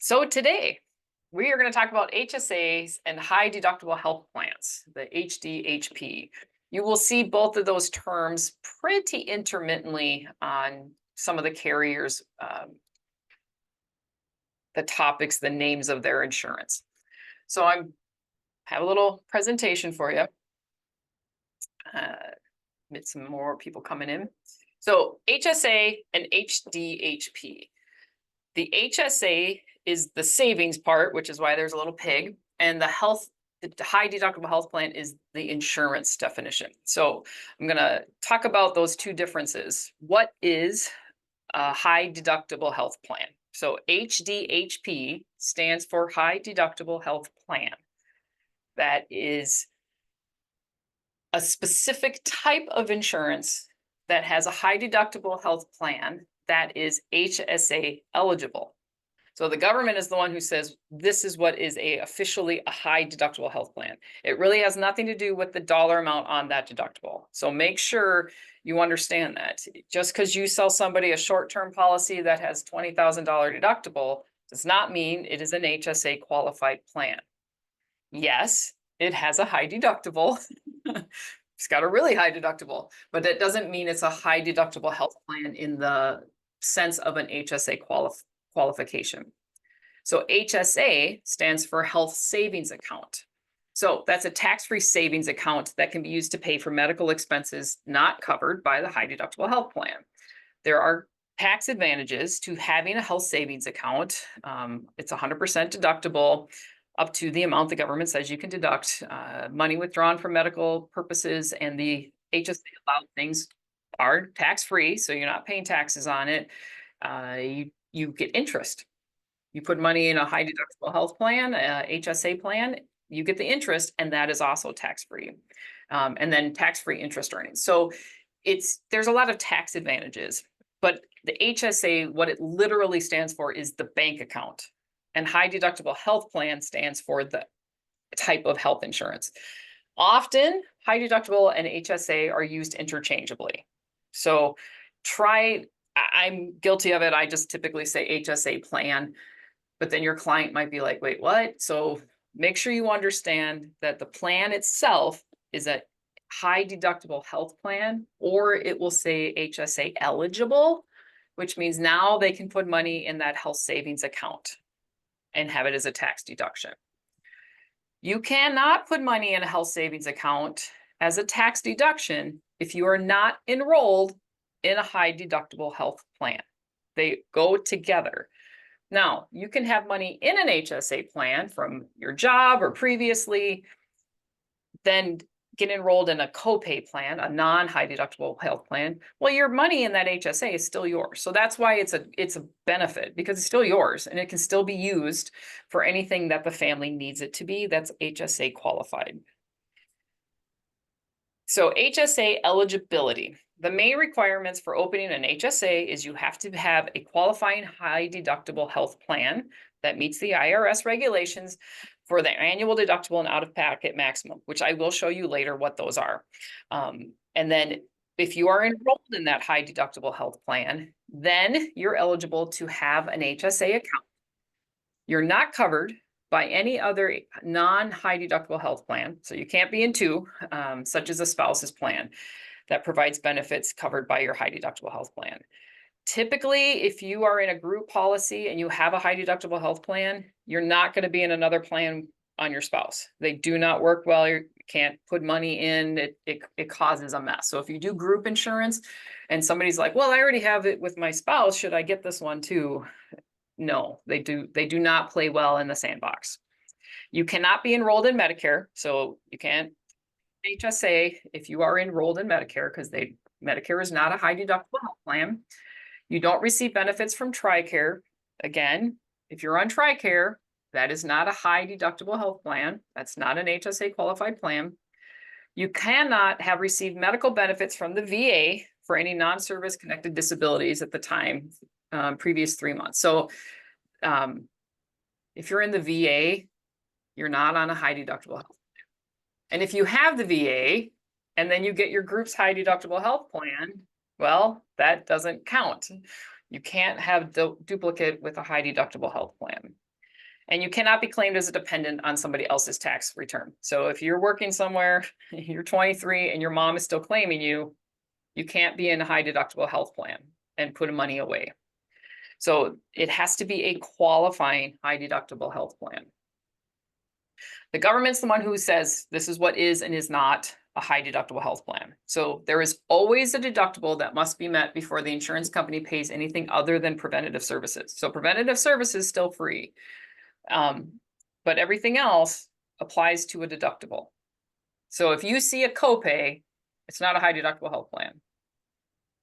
So today we are going to talk about HSAs and high deductible health plans, the HDHP. You will see both of those terms pretty intermittently on some of the carriers, the topics, the names of their insurance. So I have a little presentation for you. Get some more people coming in. So HSA and HDHP. The HSA is the savings part, which is why there's a little pig, and the high deductible health plan is the insurance definition. So I'm going to talk about those two differences. What is a high deductible health plan? So HDHP stands for high deductible health plan. That is a specific type of insurance that has a high deductible health plan that is HSA eligible. So the government is the one who says this is what is officially a high deductible health plan. It really has nothing to do with the dollar amount on that deductible. So make sure you understand that. Just because you sell somebody a short-term policy that has $20,000 deductible does not mean it is an HSA qualified plan. Yes, it has a high deductible. It's got a really high deductible, but that doesn't mean it's a high deductible health plan in the sense of an HSA qualification. So HSA stands for Health Savings Account. So that's a tax-free savings account that can be used to pay for medical expenses not covered by the high deductible health plan. There are tax advantages to having a health savings account. It's 100% deductible up to the amount the government says you can deduct. Money withdrawn for medical purposes, and the HSA allowed things are tax-free, so you're not paying taxes on it. You get interest. You put money in a high deductible health plan, HSA plan, you get the interest, and that is also tax-free. And then tax-free interest earnings. So there's a lot of tax advantages, but the HSA, what it literally stands for is the bank account. And high deductible health plan stands for the type of health insurance. Often, high deductible and HSA are used interchangeably. So I'm guilty of it. I just typically say HSA plan, but then your client might be like, wait, what? So make sure you understand that the plan itself is a high deductible health plan, or it will say HSA eligible, which means now they can put money in that health savings account and have it as a tax deduction. You cannot put money in a health savings account as a tax deduction if you are not enrolled in a high deductible health plan. They go together. Now, you can have money in an HSA plan from your job or previously, then get enrolled in a copay plan, a non-high deductible health plan. Well, your money in that HSA is still yours. So that's why it's a benefit, because it's still yours and it can still be used for anything that the family needs it to be that's HSA qualified. So HSA eligibility. The main requirements for opening an HSA is you have to have a qualifying high deductible health plan that meets the IRS regulations for the annual deductible and out-of-pocket maximum, which I will show you later what those are. And then if you are enrolled in that high deductible health plan, then you're eligible to have an HSA account. You're not covered by any other non-high deductible health plan. So you can't be in two, such as a spouse's plan that provides benefits covered by your high deductible health plan. Typically, if you are in a group policy and you have a high deductible health plan, you're not going to be in another plan on your spouse. They do not work well. You can't put money in. It causes a mess. So if you do group insurance and somebody's like, well, I already have it with my spouse, should I get this one too? No, they do not play well in the sandbox. You cannot be enrolled in Medicare, so you can't HSA if you are enrolled in Medicare, because Medicare is not a high deductible health plan. You don't receive benefits from TRICARE. Again, if you're on TRICARE, that is not a high deductible health plan. That's not an HSA qualified plan. You cannot have received medical benefits from the VA for any non-service connected disabilities at the time, previous 3 months. So if you're in the VA, you're not on a high deductible health plan. And if you have the VA and then you get your group's high deductible health plan, well, that doesn't count. You can't have duplicate with a high deductible health plan. And you cannot be claimed as a dependent on somebody else's tax return. So if you're working somewhere, you're 23 and your mom is still claiming you, you can't be in a high deductible health plan and put money away. So it has to be a qualifying high deductible health plan. The government's the one who says this is what is and is not a high deductible health plan. So there is always a deductible that must be met before the insurance company pays anything other than preventative services. So preventative services is still free. But everything else applies to a deductible. So if you see a copay, it's not a high deductible health plan.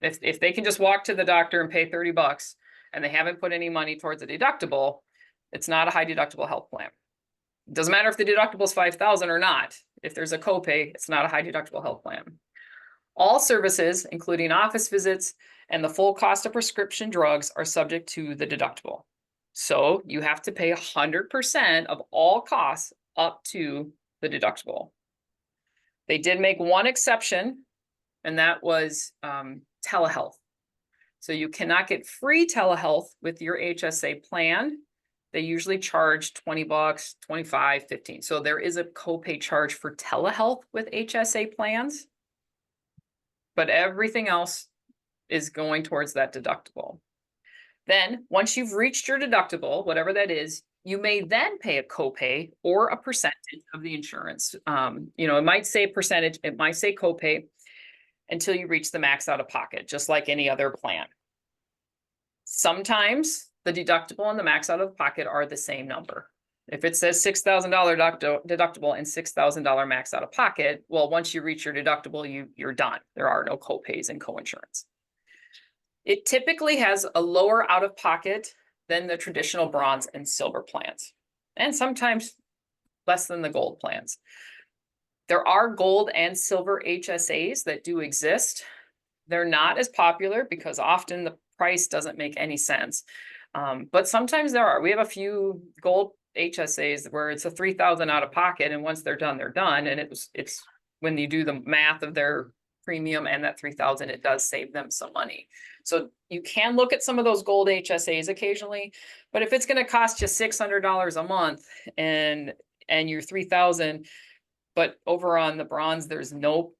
If they can just walk to the doctor and pay $30 and they haven't put any money towards a deductible, it's not a high deductible health plan. It doesn't matter if the deductible is $5,000 or not. If there's a copay, it's not a high deductible health plan. All services, including office visits and the full cost of prescription drugs, are subject to the deductible. So you have to pay 100% of all costs up to the deductible. They did make one exception, and that was telehealth. So you cannot get free telehealth with your HSA plan. They usually charge $20, 25, 15. So there is a copay charge for telehealth with HSA plans, but everything else is going towards that deductible. Then once you've reached your deductible, whatever that is, you may then pay a copay or a percentage of the insurance. It might say percentage, it might say copay until you reach the max out of pocket, just like any other plan. Sometimes the deductible and the max out of pocket are the same number. If it says $6,000 deductible and $6,000 max out of pocket, well, once you reach your deductible, you're done. There are no copays and coinsurance. It typically has a lower out of pocket than the traditional bronze and silver plans, and sometimes less than the gold plans. There are gold and silver HSAs that do exist. They're not as popular because often the price doesn't make any sense. But sometimes there are. We have a few gold HSAs where it's a $3,000 out of pocket, and once they're done, they're done. And it's when you do the math of their premium and that $3,000, it does save them some money. So you can look at some of those gold HSAs occasionally, but if it's going to cost you $600 a month and you're $3,000, but over on the bronze there's no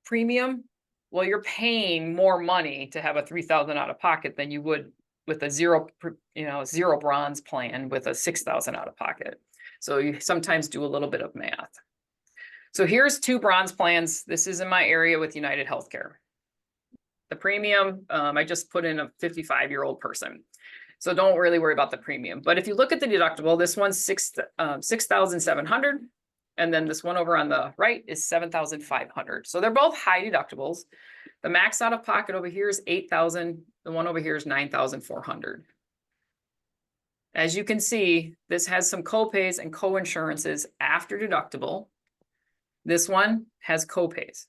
premium, well, you're paying more money to have a $3,000 out of pocket than you would with a zero bronze plan with a $6,000 out of pocket. So you sometimes do a little bit of math. So here's two bronze plans. This is in my area with United Healthcare. The premium, I just put in a 55-year-old person. So don't really worry about the premium. But if you look at the deductible, this one's $6,700. And then this one over on the right is $7,500. So they're both high deductibles. The max out of pocket over here is $8,000. The one over here is $9,400. As you can see, this has some copays and coinsurances after deductible. This one has copays.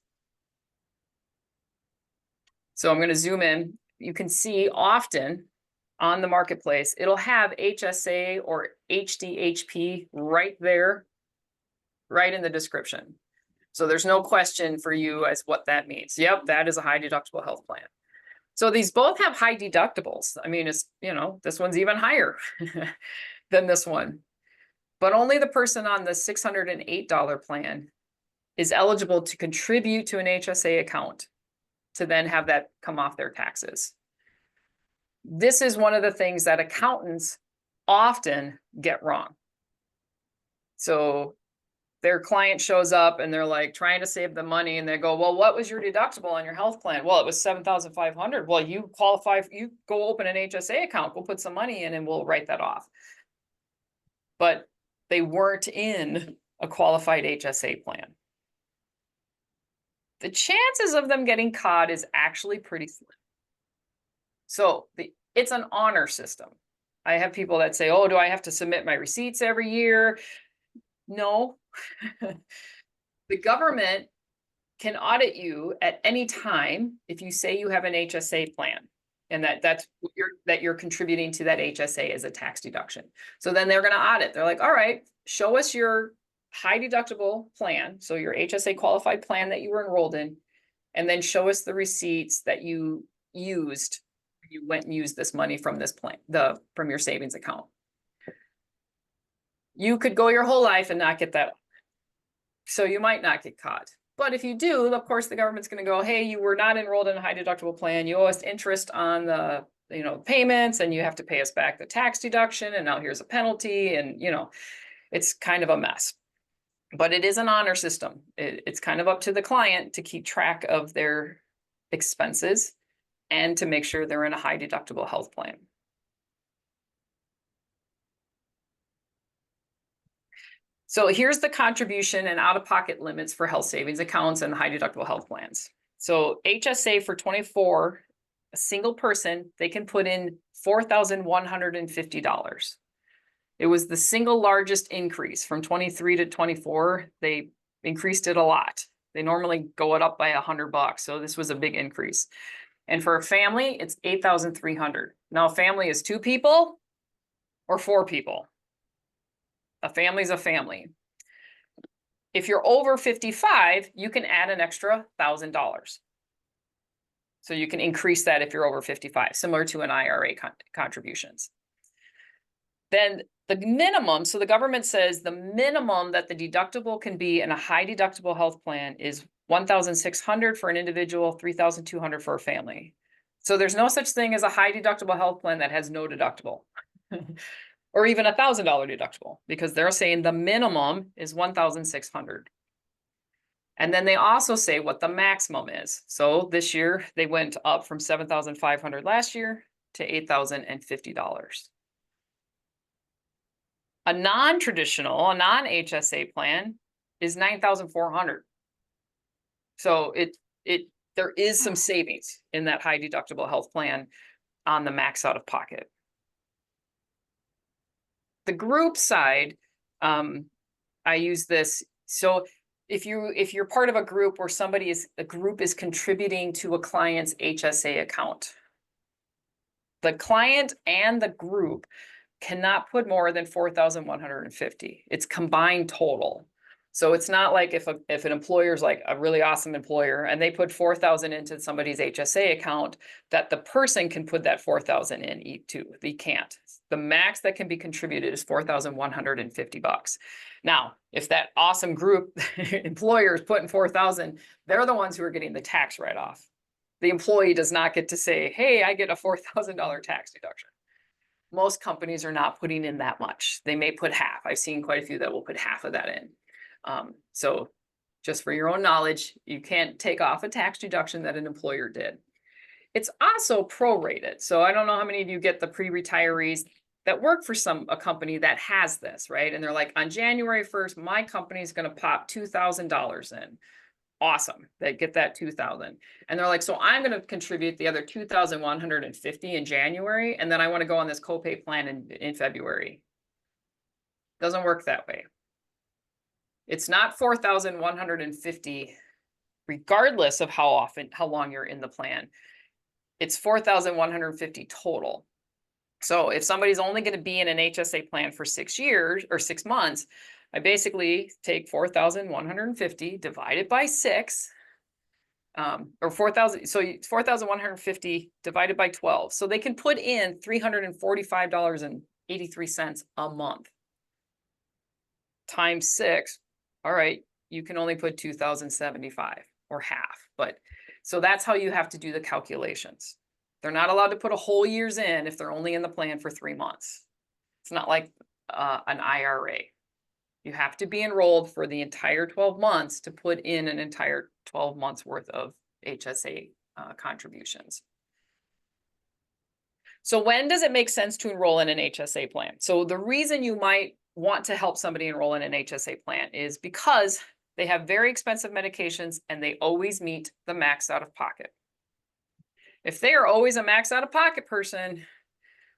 So I'm going to zoom in. You can see often on the marketplace, it'll have HSA or HDHP right there, right in the description. So there's no question for you as what that means. Yep, that is a high deductible health plan. So these both have high deductibles. I mean, it's, this one's even higher than this one. But only the person on the $608 plan is eligible to contribute to an HSA account to then have that come off their taxes. This is one of the things that accountants often get wrong. So their client shows up and they're like trying to save the money and they go, well, what was your deductible on your health plan? Well, it was $7,500. Well, you qualify, you go open an HSA account, go put some money in and we'll write that off. But they weren't in a qualified HSA plan. The chances of them getting caught is actually pretty slim. So it's an honor system. I have people that say, oh, do I have to submit my receipts every year? No. The government can audit you at any time if you say you have an HSA plan and that you're contributing to that HSA as a tax deduction. So then they're going to audit. They're like, all right, show us your high deductible plan. So your HSA qualified plan that you were enrolled in, and then show us the receipts that you used. You went and used this money from this plan, from your savings account. You could go your whole life and not get that. So you might not get caught. But if you do, of course, the government's going to go, hey, you were not enrolled in a high deductible plan. You owe us interest on the, payments, and you have to pay us back the tax deduction. And now here's a penalty. And, it's kind of a mess. But it is an honor system. It's kind of up to the client to keep track of their expenses and to make sure they're in a high deductible health plan. So here's the contribution and out-of-pocket limits for health savings accounts and high deductible health plans. So HSA for 24, a single person, they can put in $4,150. It was the single largest increase from 23 to 24. They increased it a lot. They normally go it up by $100. So this was a big increase. And for a family, it's 8,300. Now a family is 2 people or 4 people. A family is a family. If you're over 55, you can add an extra $1,000. So you can increase that if you're over 55, similar to an IRA contributions. Then the minimum, so the government says the minimum that the deductible can be in a high deductible health plan is $1,600 for an individual, $3,200 for a family. So there's no such thing as a high deductible health plan that has no deductible. Or even $1,000 deductible, because they're saying the minimum is $1,600. And then they also say what the maximum is. So this year they went up from $7,500 last year to $8,050. A non-traditional, a non-HSA plan is $9,400. So there is some savings in that high deductible health plan on the max out of pocket. The group side, I use this. So if you're part of a group where a group is contributing to a client's HSA account, the client and the group cannot put more than $4,150. It's combined total. So it's not like if an employer is like a really awesome employer and they put $4,000 into somebody's HSA account, that the person can put that $4,000 in too. They can't. The max that can be contributed is $4,150. Now, if that awesome group employer is putting $4,000, they're the ones who are getting the tax write-off. The employee does not get to say, hey, I get a $4,000 tax deduction. Most companies are not putting in that much. They may put half. I've seen quite a few that will put half of that in. So just for your own knowledge, you can't take off a tax deduction that an employer did. It's also prorated. So I don't know how many of you get the pre-retirees that work for a company that has this, right? And they're like, on January 1st, my company is going to pop $2,000 in. Awesome. They get that $2,000. And they're like, so I'm going to contribute the other $2,150 in January. And then I want to go on this copay plan in February. Doesn't work that way. It's not $4,150, regardless of how long you're in the plan. It's $4,150 total. So if somebody's only going to be in an HSA plan for 6 years or 6 months, I basically take 4,150 divided by 6, or 4,000. So 4,150 divided by 12. So they can put in $345.83 a month times 6. All right, you can only put 2,075 or half. But so that's how you have to do the calculations. They're not allowed to put a whole year's in if they're only in the plan for 3 months. It's not like an IRA. You have to be enrolled for the entire 12 months to put in an entire 12 months worth of HSA contributions. So when does it make sense to enroll in an HSA plan? So the reason you might want to help somebody enroll in an HSA plan is because they have very expensive medications and they always meet the max out of pocket. If they are always a max out of pocket person,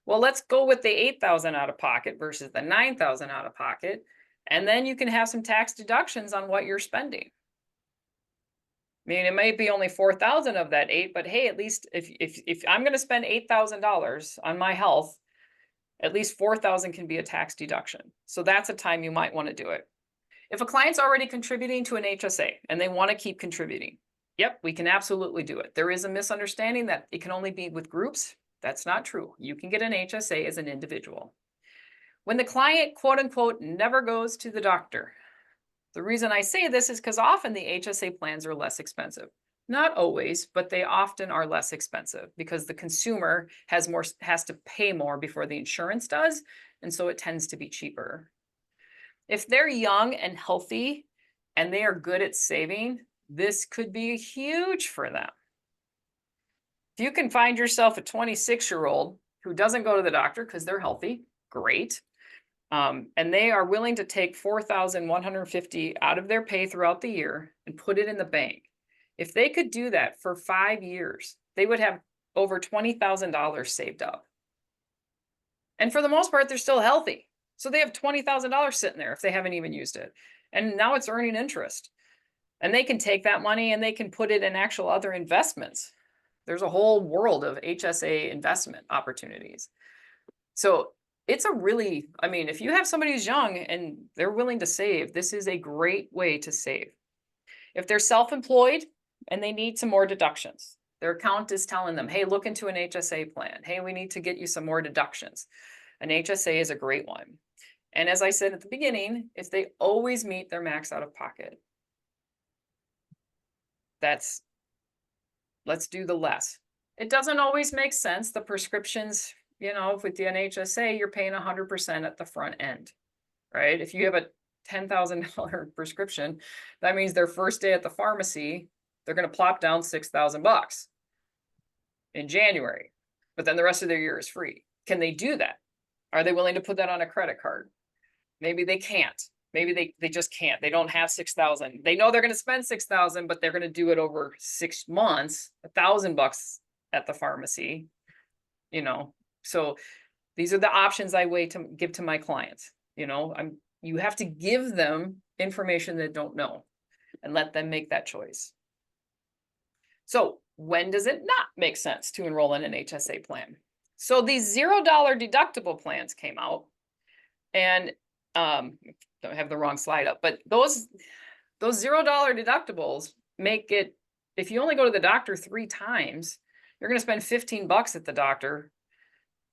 well, let's go with the 8,000 out of pocket versus the 9,000 out of pocket. And then you can have some tax deductions on what you're spending. I mean, it might be only 4,000 of that 8, but hey, at least if I'm going to spend $8,000 on my health, at least 4,000 can be a tax deduction. So that's a time you might want to do it. If a client's already contributing to an HSA and they want to keep contributing, yep, we can absolutely do it. There is a misunderstanding that it can only be with groups. That's not true. You can get an HSA as an individual. When the client, quote unquote, never goes to the doctor. The reason I say this is because often the HSA plans are less expensive. Not always, but they often are less expensive because the consumer has to pay more before the insurance does, and so it tends to be cheaper. If they're young and healthy and they are good at saving, this could be huge for them. If you can find yourself a 26-year-old who doesn't go to the doctor because they're healthy, great. And they are willing to take $4,150 out of their pay throughout the year and put it in the bank. If they could do that for 5 years, they would have over $20,000 saved up. And for the most part, they're still healthy. So they have $20,000 sitting there if they haven't even used it. And now it's earning interest. And they can take that money and they can put it in actual other investments. There's a whole world of HSA investment opportunities. So it's a really, I mean, if you have somebody who's young and they're willing to save, this is a great way to save. If they're self-employed and they need some more deductions, their account is telling them, hey, look into an HSA plan. Hey, we need to get you some more deductions. An HSA is a great one. And as I said at the beginning, if they always meet their max out of pocket, let's do the less. It doesn't always make sense. The prescriptions, you know, with the HSA, you're paying 100% at the front end, right? If you have a $10,000 prescription, that means their first day at the pharmacy, they're going to plop down $6,000 in January, but then the rest of their year is free. Can they do that? Are they willing to put that on a credit card? Maybe they can't. Maybe they just can't. They don't have 6,000. They know they're going to spend 6,000, but they're going to do it over 6 months, $1,000 at the pharmacy, you know. So these are the options I give to my clients. You know, you have to give them information they don't know and let them make that choice. So when does it not make sense to enroll in an HSA plan? So these $0 deductible plans came out, and don't have the wrong slide up, but those $0 deductibles make it, if you only go to the doctor 3 times, you're going to spend $15 at the doctor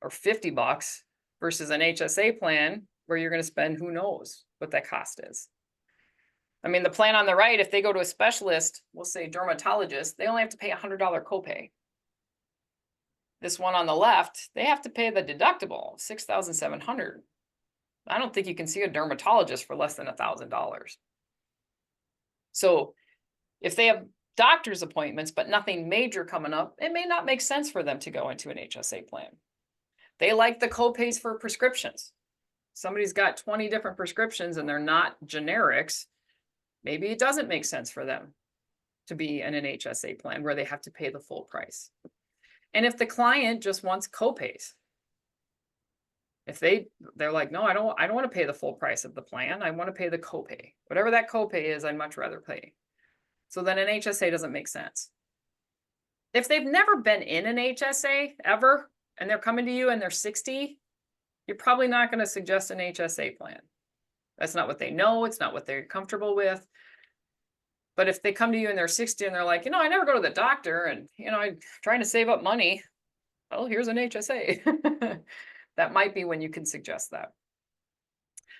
or $50 versus an HSA plan where you're going to spend who knows what that cost is. I mean, the plan on the right, if they go to a specialist, we'll say dermatologist, they only have to pay $100 copay. This one on the left, they have to pay the deductible, $6,700. I don't think you can see a dermatologist for less than $1,000. So if they have doctor's appointments, but nothing major coming up, it may not make sense for them to go into an HSA plan. They like the copays for prescriptions. Somebody's got 20 different prescriptions and they're not generics. Maybe it doesn't make sense for them to be in an HSA plan where they have to pay the full price. And if the client just wants copays, if they're like, no, I don't want to pay the full price of the plan. I want to pay the copay. Whatever that copay is, I'd much rather pay. So then an HSA doesn't make sense. If they've never been in an HSA ever, and they're coming to you and they're 60, you're probably not going to suggest an HSA plan. That's not what they know. It's not what they're comfortable with. But if they come to you and they're 60 and they're like, you know, I never go to the doctor and, you know, I'm trying to save up money. Well, here's an HSA. That might be when you can suggest that.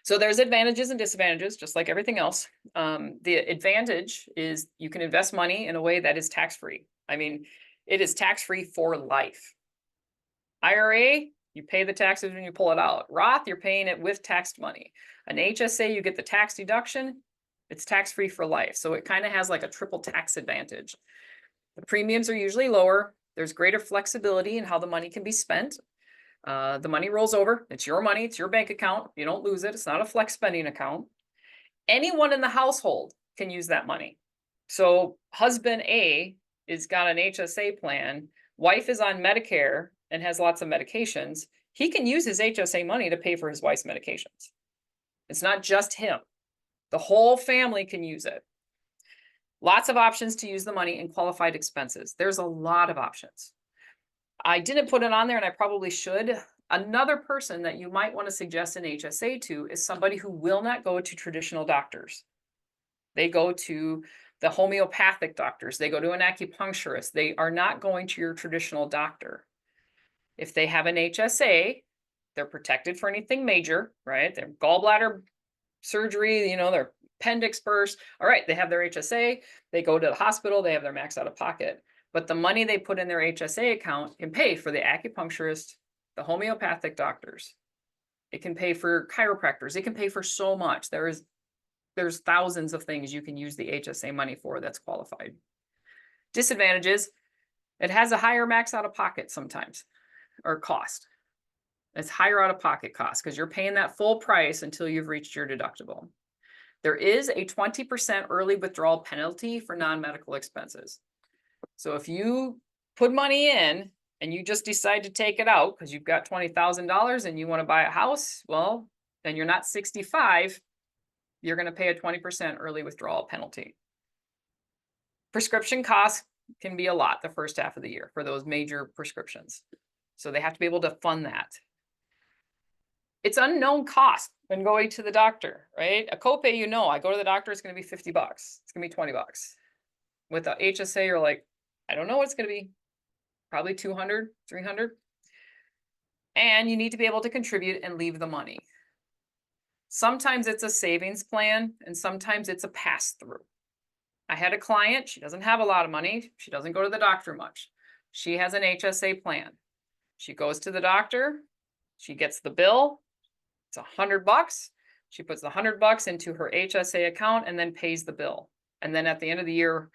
So there's advantages and disadvantages, just like everything else. The advantage is you can invest money in a way that is tax-free. I mean, it is tax-free for life. IRA, you pay the taxes when you pull it out. Roth, you're paying it with taxed money. An HSA, you get the tax deduction. It's tax-free for life. So it kind of has like a triple tax advantage. The premiums are usually lower. There's greater flexibility in how the money can be spent. The money rolls over. It's your money. It's your bank account. You don't lose it. It's not a flex spending account. Anyone in the household can use that money. So husband A is got an HSA plan. Wife is on Medicare and has lots of medications. He can use his HSA money to pay for his wife's medications. It's not just him. The whole family can use it. Lots of options to use the money in qualified expenses. There's a lot of options. I didn't put it on there and I probably should. Another person that you might want to suggest an HSA to is somebody who will not go to traditional doctors. They go to the homeopathic doctors. They go to an acupuncturist. They are not going to your traditional doctor. If they have an HSA, They're protected for anything major, right? Their gallbladder surgery, their appendix burst. All right, they have their HSA, they go to the hospital, they have their max out of pocket. But the money they put in their HSA account can pay for the acupuncturist, the homeopathic doctors. It can pay for chiropractors. It can pay for so much. There's thousands of things you can use the HSA money for that's qualified. Disadvantages, it has a higher max out of pocket sometimes, or cost. It's higher out of pocket cost because you're paying that full price until you've reached your deductible. There is a 20% early withdrawal penalty for non-medical expenses. So if you put money in and you just decide to take it out because you've got $20,000 and you want to buy a house, well, then you're not 65, you're going to pay a 20% early withdrawal penalty. Prescription costs can be a lot the first half of the year for those major prescriptions. So they have to be able to fund that. It's unknown cost when going to the doctor, right? A copay, I go to the doctor, it's going to be $50. It's going to be $20. With the HSA, you're like, I don't know what it's going to be. Probably 200, 300. And you need to be able to contribute and leave the money. Sometimes it's a savings plan and sometimes it's a pass-through. I had a client, she doesn't have a lot of money. She doesn't go to the doctor much. She has an HSA plan. She goes to the doctor, she gets the bill. It's $100. She puts the $100 into her HSA account and then pays the bill. And then at the end of the year,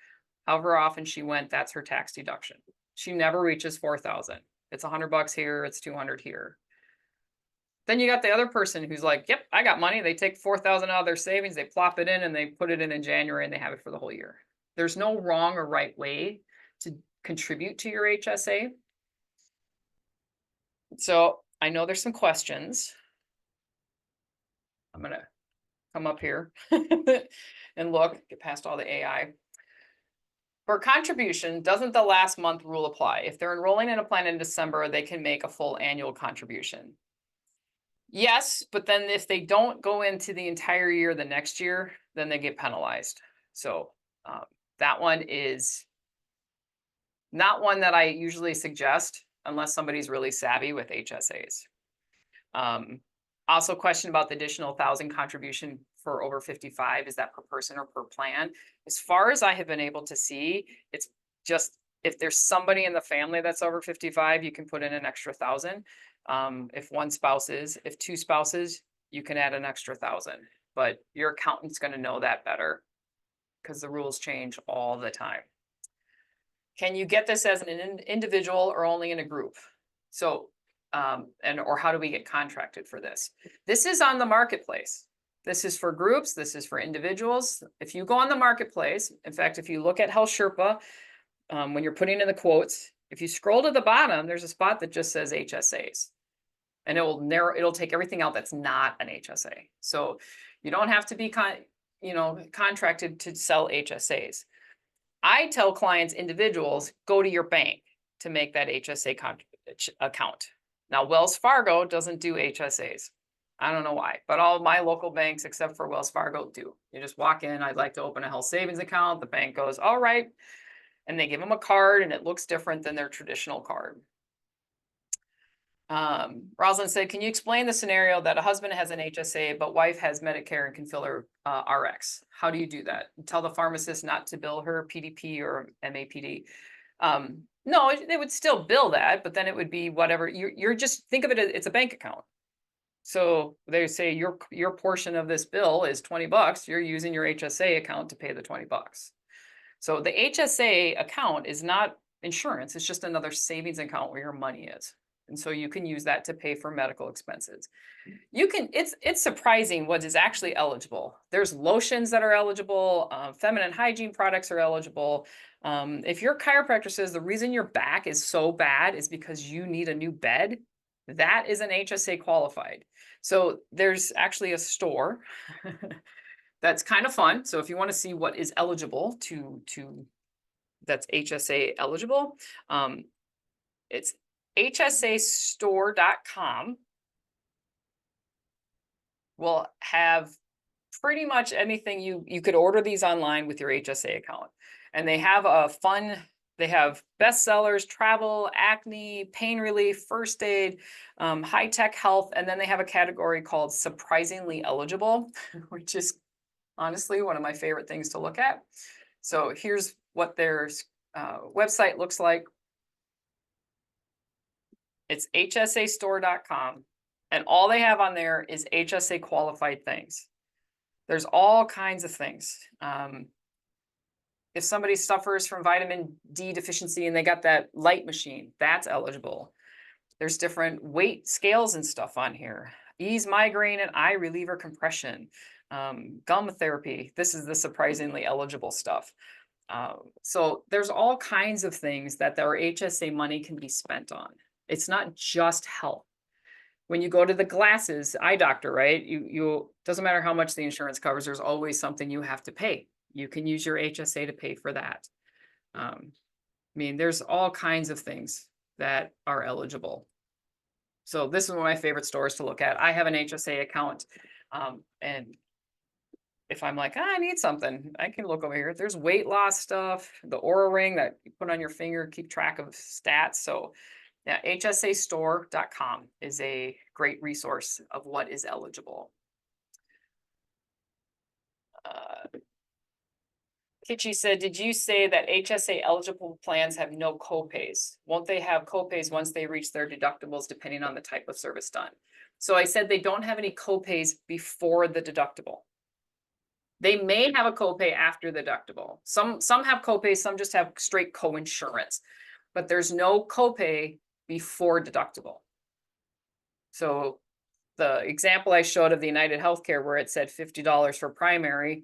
however often she went, that's her tax deduction. She never reaches $4,000. It's $100 here, it's $200 here. Then you got the other person who's like, yep, I got money. They take $4,000 out of their savings, they plop it in and they put it in January and they have it for the whole year. There's no wrong or right way to contribute to your HSA. So I know there's some questions. I'm going to come up here and look, get past all the AI. For contribution, doesn't the last month rule apply? If they're enrolling in a plan in December, they can make a full annual contribution. Yes, but then if they don't go into the entire year the next year, then they get penalized. So that one is not one that I usually suggest unless somebody's really savvy with HSAs. Also, question about the additional 1,000 contribution for over 55. Is that per person or per plan? As far as I have been able to see, it's just if there's somebody in the family that's over 55, you can put in an extra 1,000. If one spouse is, if two spouses, you can add an extra 1,000. But your accountant's going to know that better because the rules change all the time. Can you get this as an individual or only in a group? So or how do we get contracted for this? This is on the marketplace. This is for groups. This is for individuals. If you go on the marketplace, in fact, if you look at Health Sherpa, when you're putting in the quotes, if you scroll to the bottom, there's a spot that just says HSAs, and it'll take everything out that's not an HSA. So you don't have to be contracted to sell HSAs. I tell clients, individuals, go to your bank to make that HSA account. Now, Wells Fargo doesn't do HSAs. I don't know why, but all my local banks, except for Wells Fargo, do. You just walk in, I'd like to open a health savings account. The bank goes, all right. And they give them a card and it looks different than their traditional card. Rosalind said, can you explain the scenario that a husband has an HSA, but wife has Medicare and can fill her RX? How do you do that? Tell the pharmacist not to bill her PDP or MAPD. No, they would still bill that, but then it would be whatever. You're just, think of it as it's a bank account. So they say your portion of this bill is $20. You're using your HSA account to pay the $20. So the HSA account is not insurance. It's just another savings account where your money is. And so you can use that to pay for medical expenses. It's surprising what is actually eligible. There's lotions that are eligible. Feminine hygiene products are eligible. If your chiropractor says the reason your back is so bad is because you need a new bed, that is an HSA qualified. So there's actually a store that's kind of fun. So if you want to see what is eligible that's HSA eligible, it's hsastore.com. Will have pretty much anything you could order these online with your HSA account. And they have a fun They have bestsellers, travel, acne, pain relief, first aid, high-tech health, and then they have a category called surprisingly eligible, which is honestly one of my favorite things to look at. So here's what their website looks like. It's hsastore.com, and all they have on there is HSA qualified things. There's all kinds of things. If somebody suffers from vitamin D deficiency and they got that light machine, that's eligible. There's different weight scales and stuff on here. Ease migraine and eye reliever compression, gum therapy. This is the surprisingly eligible stuff. So there's all kinds of things that our HSA money can be spent on. It's not just health. When you go to the glasses, eye doctor, right? You doesn't matter how much the insurance covers, there's always something you have to pay. You can use your HSA to pay for that. I mean, there's all kinds of things that are eligible. So this is one of my favorite stores to look at. I have an HSA account, and if I'm like, I need something, I can look over here. There's weight loss stuff, the Aura ring that you put on your finger, keep track of stats. So yeah, hsastore.com is a great resource of what is eligible. Kitchi said, did you say that HSA eligible plans have no copays? Won't they have copays once they reach their deductibles, depending on the type of service done? So I said they don't have any copays before the deductible. They may have a copay after the deductible. Some have copays, some just have straight co-insurance, but there's no copay before deductible. So the example I showed of the United Healthcare where it said $50 for primary,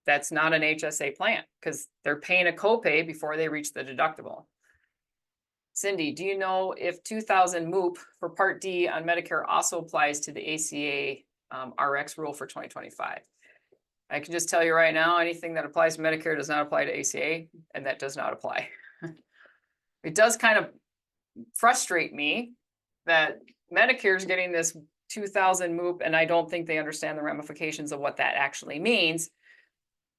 that's not an HSA plan because they're paying a copay before they reach the deductible. Cindy, do you know if 2000 MOOP for Part D on Medicare also applies to the ACA RX rule for 2025? I can just tell you right now, anything that applies to Medicare does not apply to ACA, and that does not apply. It does kind of frustrate me that Medicare is getting this 2000 MOOP, and I don't think they understand the ramifications of what that actually means.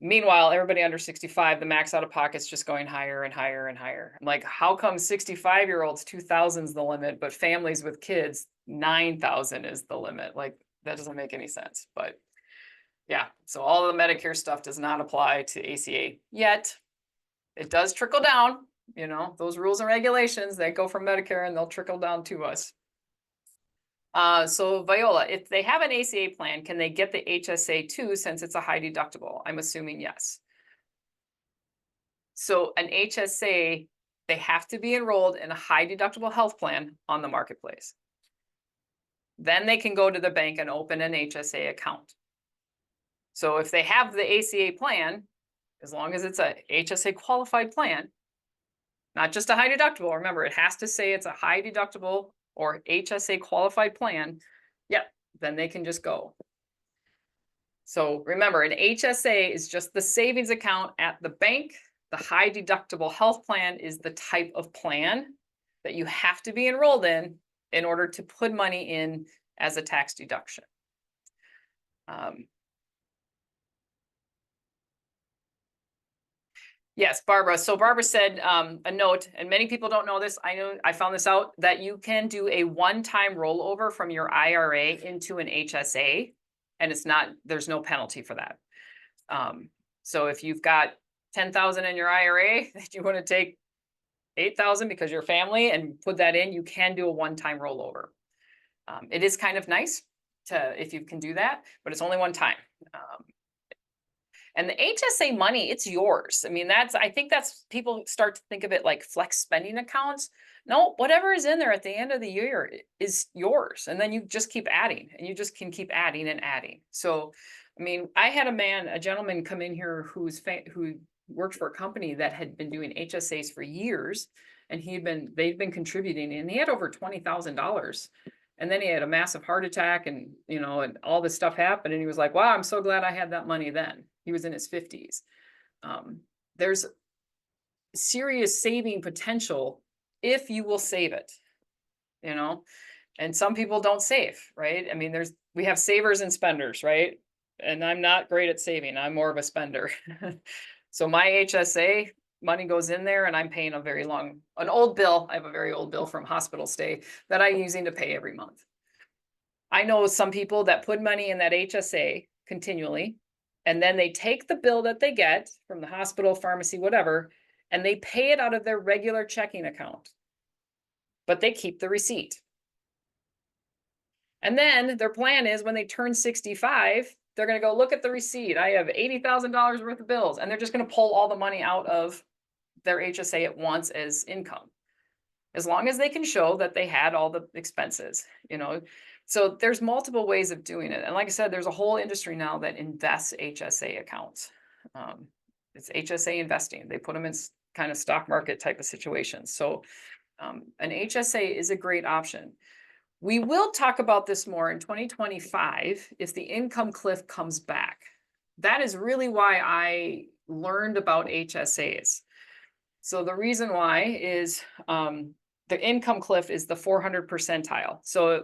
Meanwhile, everybody under 65, the max out of pocket is just going higher and higher and higher. I'm like, how come 65-year-olds 2000 is the limit, but families with kids 9,000 is the limit? Like, that doesn't make any sense. But yeah, so all of the Medicare stuff does not apply to ACA yet. It does trickle down, you know, those rules and regulations, they go from Medicare and they'll trickle down to us. So Viola, if they have an ACA plan, can they get the HSA too, since it's a high deductible? I'm assuming yes. So an HSA, they have to be enrolled in a high deductible health plan on the marketplace. Then they can go to the bank and open an HSA account. So if they have the ACA plan, as long as it's a HSA qualified plan, not just a high deductible, remember, it has to say it's a high deductible or HSA qualified plan, yep, then they can just go. So remember, an HSA is just the savings account at the bank. The high deductible health plan is the type of plan that you have to be enrolled in order to put money in as a tax deduction. Yes, Barbara. So Barbara said a note, and many people don't know this. I know I found this out, that you can do a one-time rollover from your IRA into an HSA, and it's not, there's no penalty for that. So if you've got 10,000 in your IRA that you want to take 8,000 because you're family and put that in, you can do a one-time rollover. It is kind of nice if you can do that, but it's only one time. And the HSA money, it's yours. I mean, I think that's, people start to think of it like flex spending accounts. No, whatever is in there at the end of the year is yours. And then you just keep adding, and you just can keep adding and adding. So, I mean, I had a gentleman come in here who worked for a company that had been doing HSAs for years, and they'd been contributing, and he had over $20,000. And then he had a massive heart attack, and, you know, and all this stuff happened. And he was like, wow, I'm so glad I had that money then. He was in his 50s. There's serious saving potential if you will save it, you know, and some people don't save, right? I mean, we have savers and spenders, right? And I'm not great at saving. I'm more of a spender. So my HSA, money goes in there and I'm paying an old bill. I have a very old bill from hospital stay that I'm using to pay every month. I know some people that put money in that HSA continually, and then they take the bill that they get from the hospital, pharmacy, whatever, and they pay it out of their regular checking account, but they keep the receipt. And then their plan is when they turn 65, they're going to go look at the receipt. I have $80,000 worth of bills, and they're just going to pull all the money out of their HSA at once as income, as long as they can show that they had all the expenses, you know. So there's multiple ways of doing it. And like I said, there's a whole industry now that invests HSA accounts. It's HSA investing. They put them in kind of stock market type of situations. So an HSA is a great option. We will talk about this more in 2025 if the income cliff comes back. That is really why I learned about HSAs. So the reason why is the income cliff is the 400 percentile. So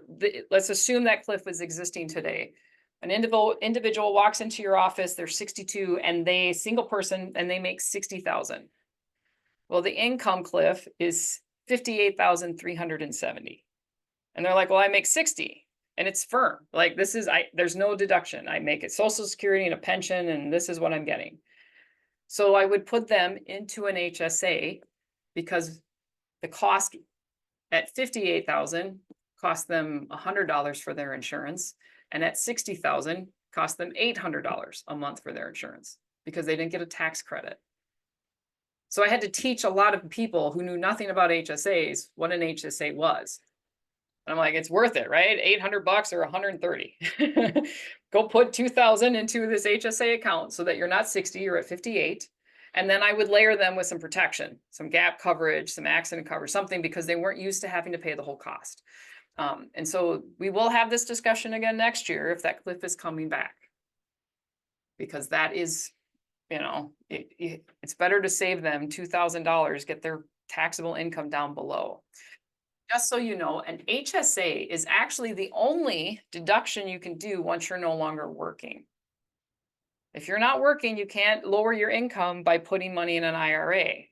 let's assume that cliff is existing today. An individual walks into your office, they're 62 and they single person and they make 60,000. Well, the income cliff is 58,370. And they're like, well, I make 60 and it's firm. Like there's no deduction. I make it Social Security and a pension and this is what I'm getting. So I would put them into an HSA because the cost at 58,000 cost them $100 for their insurance. And at 60,000 cost them $800 a month for their insurance because they didn't get a tax credit. So I had to teach a lot of people who knew nothing about HSAs what an HSA was. And I'm like, it's worth it, right? $800 or 130. Go put 2,000 into this HSA account so that you're not 60, you're at 58. And then I would layer them with some protection, some gap coverage, some accident coverage, something, because they weren't used to having to pay the whole cost. And so we will have this discussion again next year if that cliff is coming back. Because that is, you know, it's better to save them $2,000, get their taxable income down below. Just so you know, an HSA is actually the only deduction you can do once you're no longer working. If you're not working, you can't lower your income by putting money in an IRA.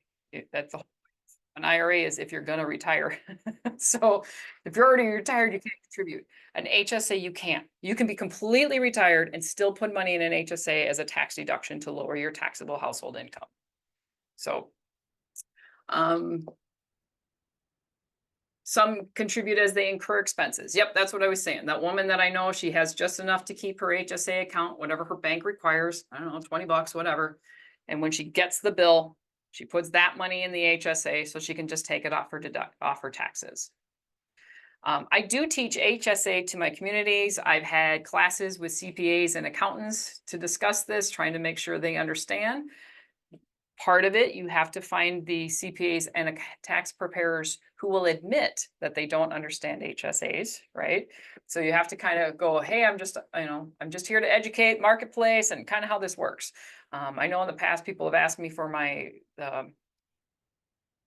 An IRA is if you're going to retire. So if you're already retired, you can't contribute. An HSA, you can't. You can be completely retired and still put money in an HSA as a tax deduction to lower your taxable household income. So, some contribute as they incur expenses. Yep, that's what I was saying. That woman that I know, she has just enough to keep her HSA account, whatever her bank requires. I don't know, $20, whatever. And when she gets the bill, she puts that money in the HSA so she can just take it off her taxes. I do teach HSA to my communities. I've had classes with CPAs and accountants to discuss this, trying to make sure they understand. Part of it, you have to find the CPAs and tax preparers who will admit that they don't understand HSAs, right? So you have to kind of go, hey, I'm just here to educate marketplace and kind of how this works. I know in the past people have asked me for my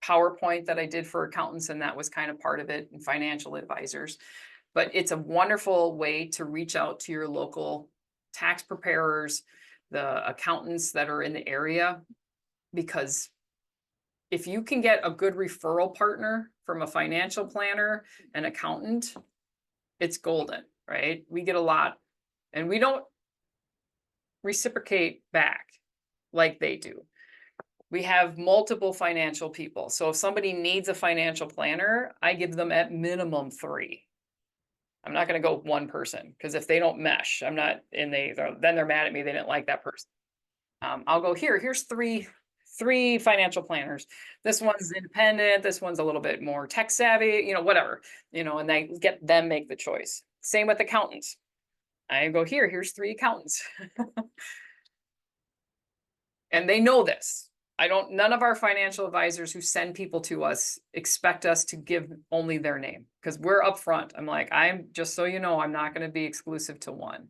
PowerPoint that I did for accountants, and that was kind of part of it, and financial advisors. But it's a wonderful way to reach out to your local tax preparers, the accountants that are in the area. Because if you can get a good referral partner from a financial planner, an accountant, it's golden, right? We get a lot, and we don't reciprocate back like they do. We have multiple financial people. So if somebody needs a financial planner, I give them at minimum 3. I'm not going to go with one person, because if they don't mesh, then they're mad at me. They didn't like that person. I'll go here's three financial planners. This one's independent. This one's a little bit more tech savvy, whatever, and they get them make the choice. Same with accountants. I go here's 3 accountants. And they know this. None of our financial advisors who send people to us expect us to give only their name, because we're upfront. I'm like, just so you know, I'm not going to be exclusive to one.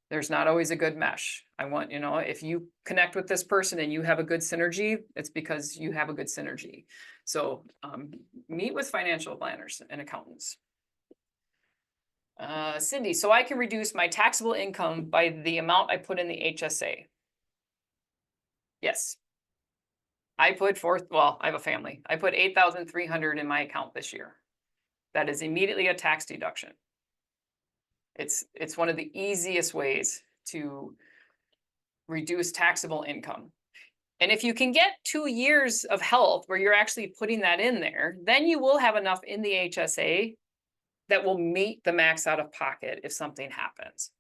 There's not always a good mesh. I want, if you connect with this person and you have a good synergy, it's because you have a good synergy. So meet with financial planners and accountants. Cindy, so I can reduce my taxable income by the amount I put in the HSA. Yes. I put well, I have a family. I put 8,300 in my account this year. That is immediately a tax deduction. It's one of the easiest ways to reduce taxable income. And if you can get 2 years of health where you're actually putting that in there, then you will have enough in the HSA that will meet the max out of pocket if something happens.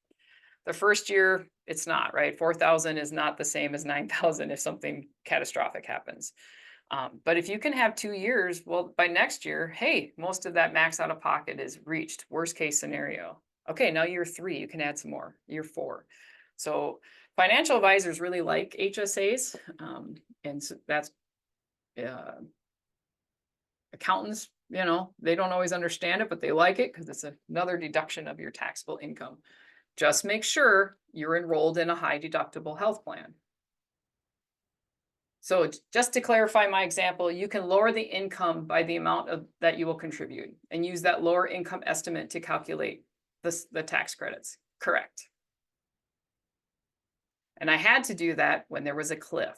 The first year, it's not, right? 4,000 is not the same as 9,000 if something catastrophic happens. But if you can have 2 years, well, by next year, hey, most of that max out of pocket is reached, worst case scenario. Okay, now year 3, you can add some more, year 4. So financial advisors really like HSAs, and so that's accountants, you know, they don't always understand it, but they like it because it's another deduction of your taxable income. Just make sure you're enrolled in a high deductible health plan. So just to clarify my example, you can lower the income by the amount that you will contribute and use that lower income estimate to calculate the tax credits. Correct. And I had to do that when there was a cliff.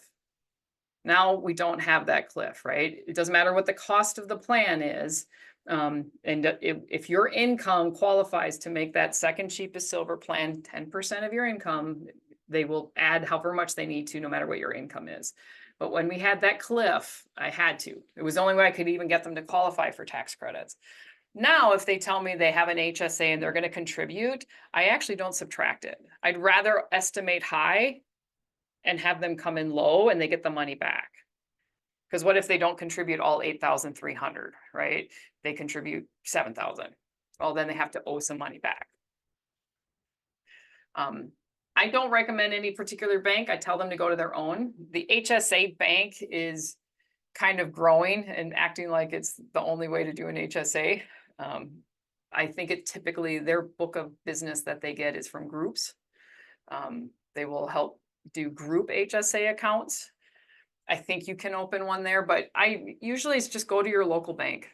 Now we don't have that cliff, right? It doesn't matter what the cost of the plan is. And if your income qualifies to make that second cheapest silver plan 10% of your income, they will add however much they need to, no matter what your income is. But when we had that cliff, I had to. It was the only way I could even get them to qualify for tax credits. Now, if they tell me they have an HSA and they're going to contribute, I actually don't subtract it. I'd rather estimate high and have them come in low and they get the money back. Because what if they don't contribute all 8,300, right? They contribute 7,000. Well, then they have to owe some money back. I don't recommend any particular bank. I tell them to go to their own. The HSA bank is kind of growing and acting like it's the only way to do an HSA. I think it typically, their book of business that they get is from groups. They will help do group HSA accounts. I think you can open one there, but I usually just go to your local bank,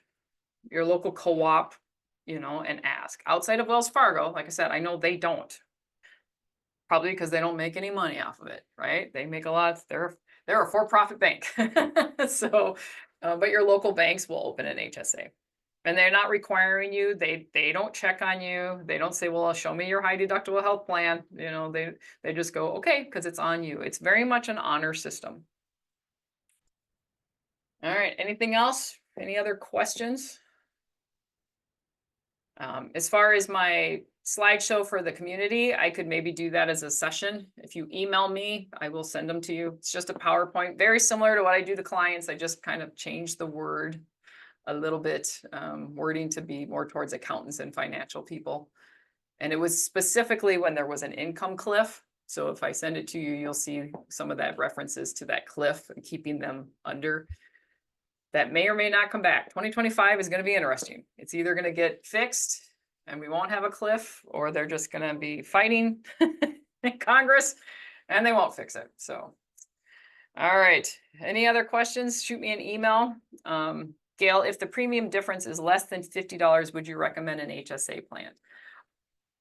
your local co-op, you know, and ask. Outside of Wells Fargo, like I said, I know they don't. Probably because they don't make any money off of it, right? They make a lot. They're a for-profit bank. So, but your local banks will open an HSA. And they're not requiring you, they don't check on you. They don't say, well, show me your high deductible health plan. You know, they just go, okay, because it's on you. It's very much an honor system. All right, anything else? Any other questions? As far as my slideshow for the community, I could maybe do that as a session. If you email me, I will send them to you. It's just a PowerPoint, very similar to what I do to clients. I just kind of changed the word a little bit, wording to be more towards accountants and financial people. And it was specifically when there was an income cliff. So if I send it to you, you'll see some of that references to that cliff and keeping them under. That may or may not come back. 2025 is going to be interesting. It's either going to get fixed and we won't have a cliff, or they're just going to be fighting in Congress and they won't fix it. So, all right. Any other questions? Shoot me an email. Gail, if the premium difference is less than $50, would you recommend an HSA plan?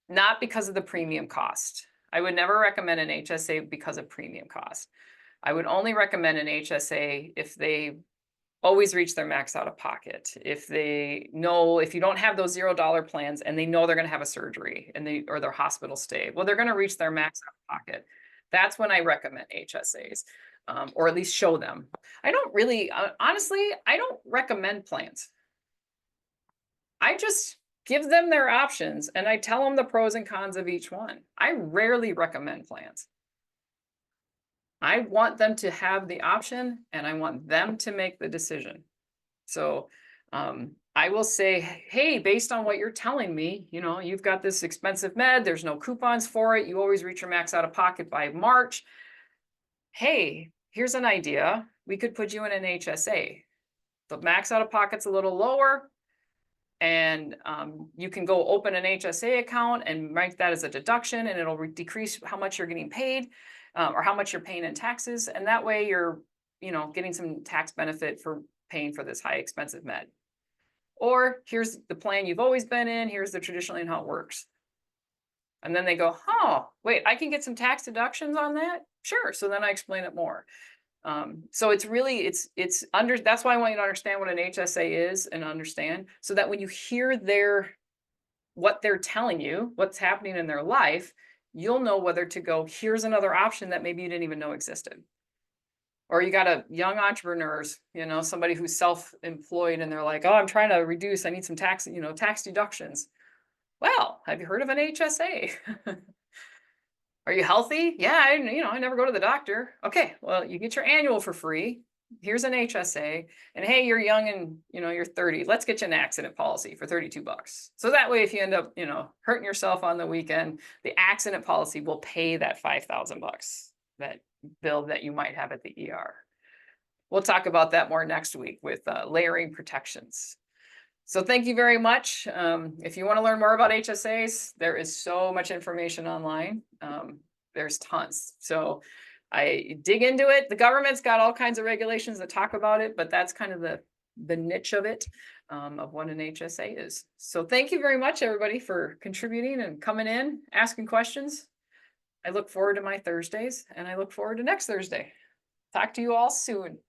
Not because of the premium cost. I would never recommend an HSA because of premium cost. I would only recommend an HSA if they always reach their max out of pocket. If they know, if you don't have those $0 plans and they know they're going to have a surgery and or their hospital stay, well, they're going to reach their max out of pocket. That's when I recommend HSAs, or at least show them. I don't really, honestly, I don't recommend plans. I just give them their options and I tell them the pros and cons of each one. I rarely recommend plans. I want them to have the option and I want them to make the decision. So I will say, hey, based on what you're telling me, you know, you've got this expensive med, there's no coupons for it. You always reach your max out of pocket by March. Hey, here's an idea. We could put you in an HSA. The max out of pocket's a little lower. And you can go open an HSA account and make that as a deduction and it'll decrease how much you're getting paid. Or how much you're paying in taxes. And that way you're, you know, getting some tax benefit for paying for this high expensive med. Or here's the plan you've always been in. Here's the traditionally and how it works. And then they go, oh, wait, I can get some tax deductions on that? Sure. So then I explain it more. So it's really, that's why I want you to understand what an HSA is and understand, so that when you hear what they're telling you, what's happening in their life, you'll know whether to go, here's another option that maybe you didn't even know existed. Or you got a young entrepreneurs, somebody who's self-employed and they're like, oh, I'm trying to reduce, I need some tax deductions. Well, have you heard of an HSA? Are you healthy? Yeah, I never go to the doctor. Okay, well, you get your annual for free. Here's an HSA. And hey, you're young and you're 30. Let's get you an accident policy for $32. So that way, if you end up, hurting yourself on the weekend, the accident policy will pay that $5,000, that bill that you might have at the ER. We'll talk about that more next week with layering protections. So thank you very much. If you want to learn more about HSAs, there is so much information online. There's tons. So I dig into it. The government's got all kinds of regulations that talk about it, but that's kind of the niche of it, of what an HSA is. So thank you very much, everybody, for contributing and coming in, asking questions. I look forward to my Thursdays, and I look forward to next Thursday. Talk to you all soon.